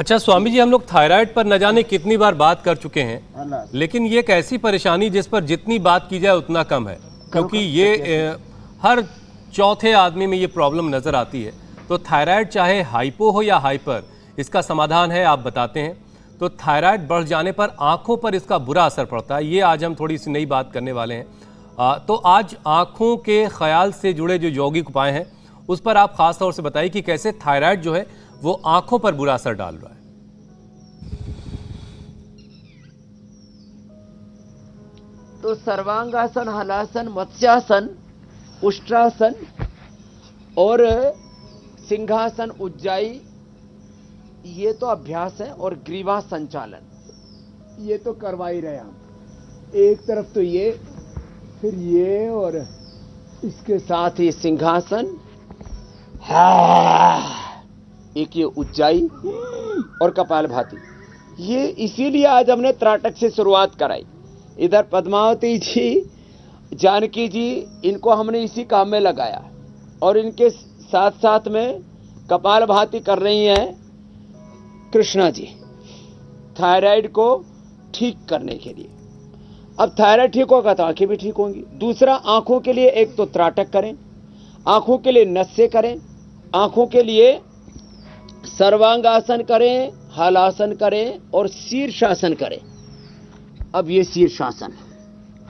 अच्छा स्वामी जी, हम लोग थायराइड पर न जाने कितनी बार बात कर चुके हैं, लेकिन ये एक ऐसी परेशानी जिस पर जितनी बात की जाए उतना कम है, क्योंकि ये हर चौथे आदमी में ये प्रॉब्लम नज़र आती है। तो थायराइड चाहे हाइपो हो या हाइपर, इसका समाधान है, आप बताते हैं। तो थायराइड बढ़ जाने पर आंखों पर इसका बुरा असर पड़ता है, ये आज हम थोड़ी सी नई बात करने वाले हैं। तो आज आंखों के ख्याल से जुड़े जो यौगिक उपाय हैं उस पर आप खास तौर से बताइए कि कैसे थायराइड जो है वो आंखों पर बुरा असर डाल रहा है। तो सर्वांगासन, हलासन, मत्स्यासन, उष्ट्रासन और सिंहासन, उज्जाई, ये तो अभ्यास है। और ग्रीवा संचालन ये तो करवा ही रहे हम। एक तरफ तो ये, फिर ये, और इसके साथ ही सिंहासन, एक ये उज्जाई और कपालभाति। ये इसीलिए आज हमने त्राटक से शुरुआत कराई। इधर पद्मावती जी, जानकी जी, इनको हमने इसी काम में लगाया और इनके साथ साथ में कपालभाति कर रही हैं कृष्णा जी, थायराइड को ठीक करने के लिए। अब थायराइड ठीक होगा तो आंखें भी ठीक होंगी। दूसरा, आंखों के लिए एक तो त्राटक करें, आंखों के लिए नस्से करें, आंखों के लिए सर्वांगासन करें, हलासन करें और शीर्षासन करें। अब ये शीर्षासन,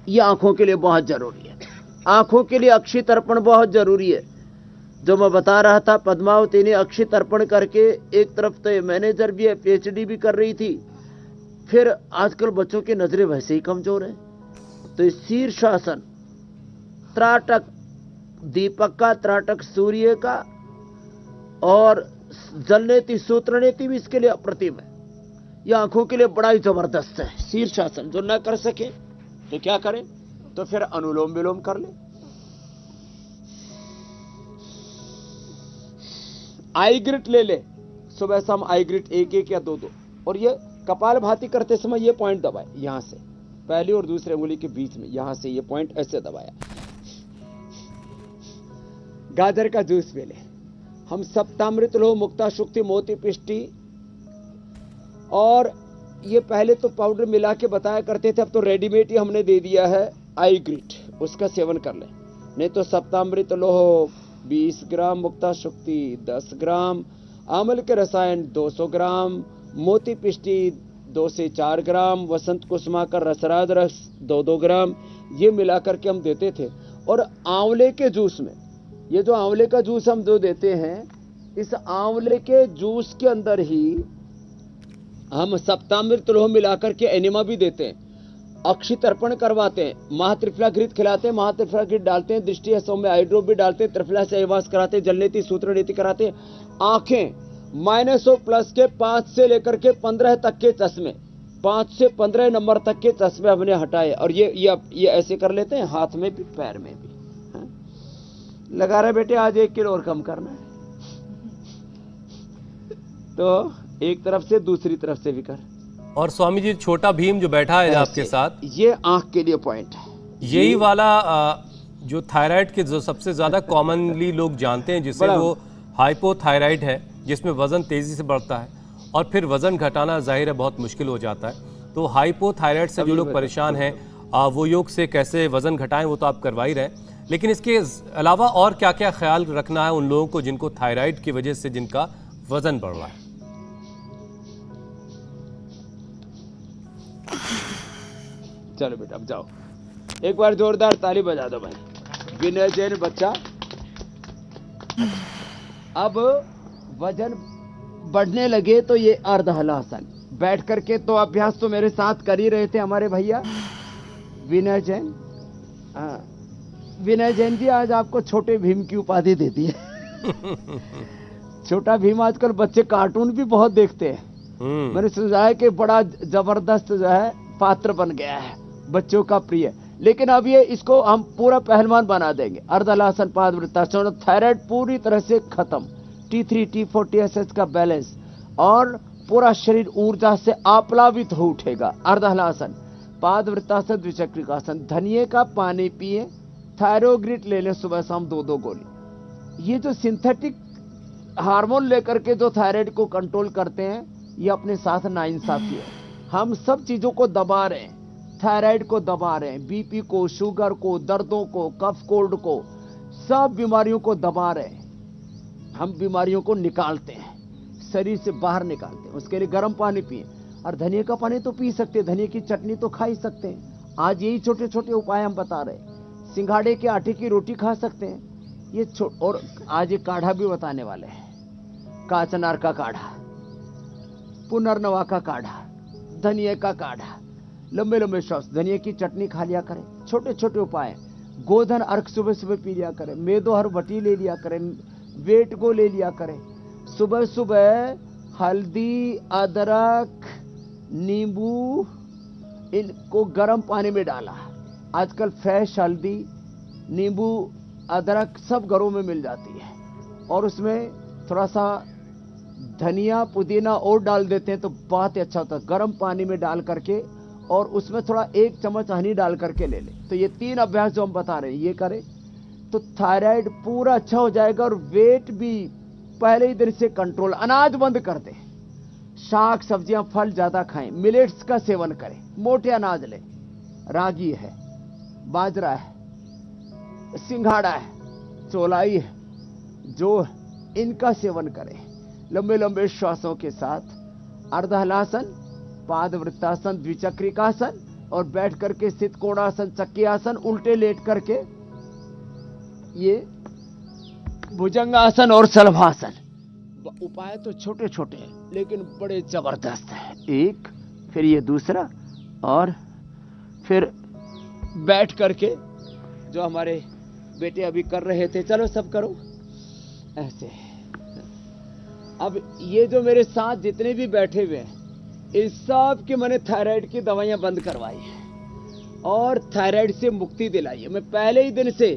ये आंखों के लिए बहुत जरूरी है। आंखों के लिए अक्षि तर्पण बहुत जरूरी है। जो मैं बता रहा था, पद्मावती ने अक्षि तर्पण करके, एक तरफ तो मैनेजर भी है, पीएचडी भी कर रही थी, फिर आजकल बच्चों की नजरें वैसे ही कमजोर हैं। तो शीर्षासन, त्राटक, दीपक का, त्राटक सूर्य का, और जलनेति, सूत्रनेति भी इसके लिए अप्रतिम है। यह आंखों के लिए बड़ा ही जबरदस्त है। शीर्षासन जो न कर सके तो क्या करें, तो फिर अनुलोम विलोम कर ले। आई ग्रिट ले ले, सुबह शाम आई ग्रिट, एक एक या दो दो। और ये कपालभाति करते समय ये पॉइंट दबाए, यहां से पहली और दूसरी उंगली के बीच में, यहां से ये पॉइंट ऐसे दबाया। गाजर का जूस ले ले। हम सप्तामृत लो, मुक्ता शुक्ति, मोती पिष्टी, और ये पहले तो पाउडर मिला के बताया करते थे, अब तो रेडीमेड ही हमने दे दिया है आई ग्रिट, उसका सेवन कर ले। नहीं तो सप्तामृत लो 20 ग्राम, मुक्ता शुक्ति 10 ग्राम, आमल के रसायन 200 ग्राम, मोती पिष्टी 2 से 4 ग्राम, वसंत कुसुमा का रसराज रस 2-2 ग्राम, ये मिला करके हम देते थे। और आंवले के जूस में, ये जो आंवले का जूस हम जो देते हैं, इस आंवले के जूस के अंदर ही हम सप्तामृत लोह मिलाकर के एनिमा भी देते हैं, अक्षि तर्पण करवाते हैं, महात्रिफला घृत खिलाते हैं, महात्रिफला घृत डालते हैं, दृष्टि सौम्य आईड्रोप भी डालते हैं, त्रिफला से अहवास कराते हैं, जलनेति सूत्रनेति कराते हैं। आंखें -100+ के 5 से लेकर के 15 तक के चश्मे, 5 से 15 नंबर तक के चश्मे हमने हटाए। और ये ऐसे कर लेते हैं, हाथ में भी पैर में भी। लगा रहे बेटे, आज 1 किलो और कम करना है, तो एक तरफ से दूसरी तरफ से भी कर। और स्वामी जी, छोटा भीम जो बैठा है आपके साथ, ये आंख के लिए पॉइंट है। यही वाला जो थायराइड के जो सबसे ज्यादा कॉमनली लोग जानते हैं, जिसे वो हाइपोथायराइड है, जिसमें वजन तेजी से बढ़ता है और फिर वजन घटाना जाहिर है बहुत मुश्किल हो जाता है। तो हाइपोथायराइड से जो लोग परेशान हैं, वो योग से कैसे वजन घटाएं वो तो आप करवा ही रहे हैं, लेकिन इसके अलावा और क्या क्या ख्याल रखना है उन लोगों को जिनको थायराइड की वजह से जिनका वजन बढ़ रहा है? चलो बेटा, अब जाओ, एक बार जोरदार ताली बजा दो भाई। विनय जैन बच्चा। अब वजन बढ़ने लगे तो ये अर्ध हलासन, बैठ करके तो अभ्यास तो मेरे साथ कर ही रहे थे हमारे भैया विनय जैन। विनय जैन जी, आज आपको छोटे भीम की उपाधि दे दी है। छोटा भीम, आजकल बच्चे कार्टून भी बहुत देखते हैं। मैंने सुना है कि बड़ा जबरदस्त जो है पात्र बन गया है, बच्चों का प्रिय। लेकिन अब ये इसको हम पूरा पहलवान बना देंगे। अर्धलासन, पादवृत्तासन, थायराइड पूरी तरह से खत्म, T3 T4 TSH का बैलेंस, और पूरा शरीर ऊर्जा से आप्लावित हो उठेगा। अर्धहलासन, पादवृत्तासन, द्विचक्रिकासन, धनिये का पानी पिए, थायरोग्रिट ले लें सुबह शाम 2-2 गोली। ये जो सिंथेटिक हार्मोन लेकर के जो थायराइड को कंट्रोल करते हैं, ये अपने साथ नाइंसाफी है। हम सब चीजों को दबा रहे हैं, थायराइड को दबा रहे हैं, बीपी को, शुगर को, दर्दों को, कफ कोल्ड को, सब बीमारियों को दबा रहे हैं। हम बीमारियों को निकालते हैं, शरीर से बाहर निकालते हैं। उसके लिए गर्म पानी पिए, और धनिया का पानी तो पी सकते हैं, धनिया की चटनी तो खा ही सकते हैं। आज यही छोटे छोटे उपाय हम बता रहे हैं। सिंघाड़े के आटे की रोटी खा सकते हैं, ये और आज एक काढ़ा भी बताने वाले हैं, काचनार का काढ़ा, पुनर्नवा का काढ़ा, धनिया का काढ़ा, लंबे लंबे श्वास, धनिया की चटनी खा लिया करें। छोटे छोटे उपाय, गोधन अर्घ सुबह सुबह पी लिया करें, मेदो हर बटी ले लिया करें, वेट को ले लिया करें। सुबह सुबह हल्दी, अदरक, नींबू, इनको गर्म पानी में डाला। आजकल फ्रेश हल्दी, नींबू, अदरक सब घरों में मिल जाती है, और उसमें थोड़ा सा धनिया, पुदीना और डाल देते हैं तो बहुत ही अच्छा होता है। गर्म पानी में डाल करके और उसमें थोड़ा 1 चम्मच हनी डाल करके ले लें। तो ये 3 अभ्यास जो हम बता रहे हैं ये करें तो थायराइड पूरा अच्छा हो जाएगा, और वेट भी पहले ही दिन से कंट्रोल। अनाज बंद कर दें, शाक सब्जियां फल ज्यादा खाएं, मिलेट्स का सेवन करें, मोटे अनाज लें, रागी है, बाजरा है, सिंघाड़ा है, चौलाई है, जो इनका सेवन करें। लंबे लंबे श्वासों के साथ अर्धहलासन, पादवृत्तासन, द्विचक्रिकासन, और बैठ करके स्थित कोणासन, चक्की आसन, उल्टे लेट करके ये भुजंगासन और शलभासन। उपाय तो छोटे छोटे हैं लेकिन बड़े जबरदस्त हैं। एक, फिर ये दूसरा, और फिर बैठ करके जो हमारे बेटे अभी कर रहे थे, चलो सब करो ऐसे। अब ये जो मेरे साथ जितने भी बैठे हुए हैं, इस सब की मैंने थायराइड की दवाइयां बंद करवाई है और थायराइड से मुक्ति दिलाई है। मैं पहले ही दिन से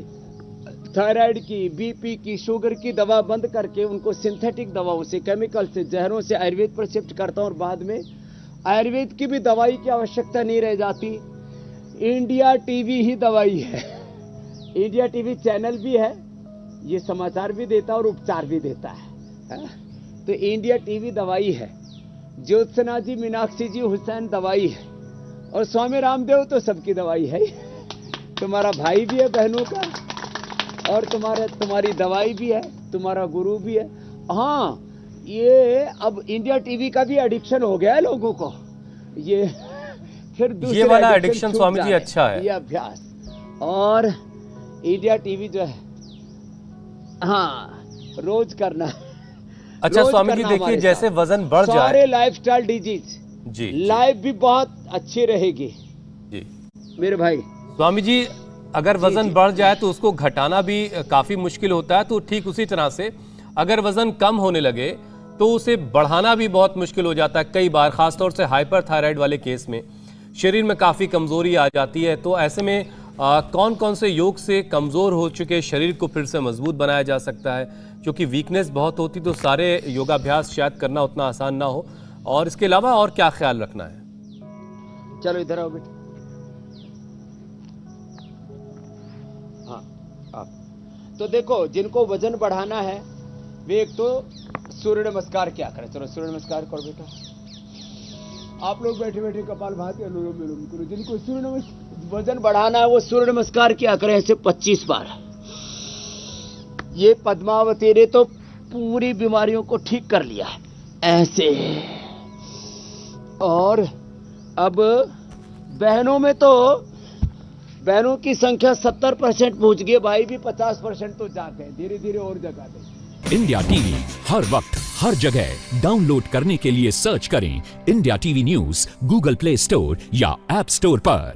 थायराइड की, बीपी की, शुगर की दवा बंद करके उनको सिंथेटिक दवाओं से, केमिकल से, जहरों से आयुर्वेद पर शिफ्ट करता हूं, और बाद में आयुर्वेद की भी दवाई की आवश्यकता नहीं रह जाती। इंडिया टीवी ही दवाई है, इंडिया टीवी चैनल भी है, ये समाचार भी देता है और उपचार भी देता है। तो इंडिया टीवी दवाई है, ज्योत्सना जी, मीनाक्षी जी, हुसैन दवाई है, और स्वामी रामदेव तो सबकी दवाई है। तुम्हारा भाई भी है बहनों का, और तुम्हारी दवाई भी है, तुम्हारा गुरु भी है। हाँ, ये अब इंडिया टीवी का भी एडिक्शन हो गया है लोगों को, ये फिर दूसरे ये वाला एडिक्शन स्वामी जी अच्छा है, ये अभ्यास। और इंडिया टीवी जो है, हाँ, रोज करना। अच्छा स्वामी जी, देखिए जैसे वजन बढ़ जाए, सारे लाइफस्टाइल डिजीज जी, लाइफ भी बहुत अच्छी रहेगी जी मेरे भाई। स्वामी जी, अगर वजन बढ़ जाए तो उसको घटाना भी काफी मुश्किल होता है, तो ठीक उसी तरह से अगर वजन कम होने लगे तो उसे बढ़ाना भी बहुत मुश्किल हो जाता है। कई बार खासतौर से हाइपरथायराइड वाले केस में शरीर में काफी कमजोरी आ जाती है। तो ऐसे में कौन कौन से योग से कमजोर हो चुके शरीर को फिर से मजबूत बनाया जा सकता है? क्योंकि वीकनेस बहुत होती तो सारे योगाभ्यास शायद करना उतना आसान ना हो, और इसके अलावा और क्या ख्याल रखना है? चलो इधर आओ बेटा। हाँ, आप तो देखो, जिनको वजन बढ़ाना है वे एक तो सूर्य नमस्कार क्या करें। चलो सूर्य नमस्कार करो बेटा। आप लोग बैठे बैठे कपाल भाती अनुलोम विलोम करो। जिनको सूर्य नमस्कार वजन बढ़ाना है वो सूर्य नमस्कार क्या करें, ऐसे 25 बार। ये पद्मावती ने तो पूरी बीमारियों को ठीक कर लिया है ऐसे। और अब बहनों में तो बहनों की संख्या 70% पहुंच गई, भाई भी 50% तो जा गए, धीरे धीरे और जगह दे। इंडिया टीवी हर वक्त हर जगह डाउनलोड करने के लिए सर्च करें India TV news Google play store या ऐप स्टोर पर।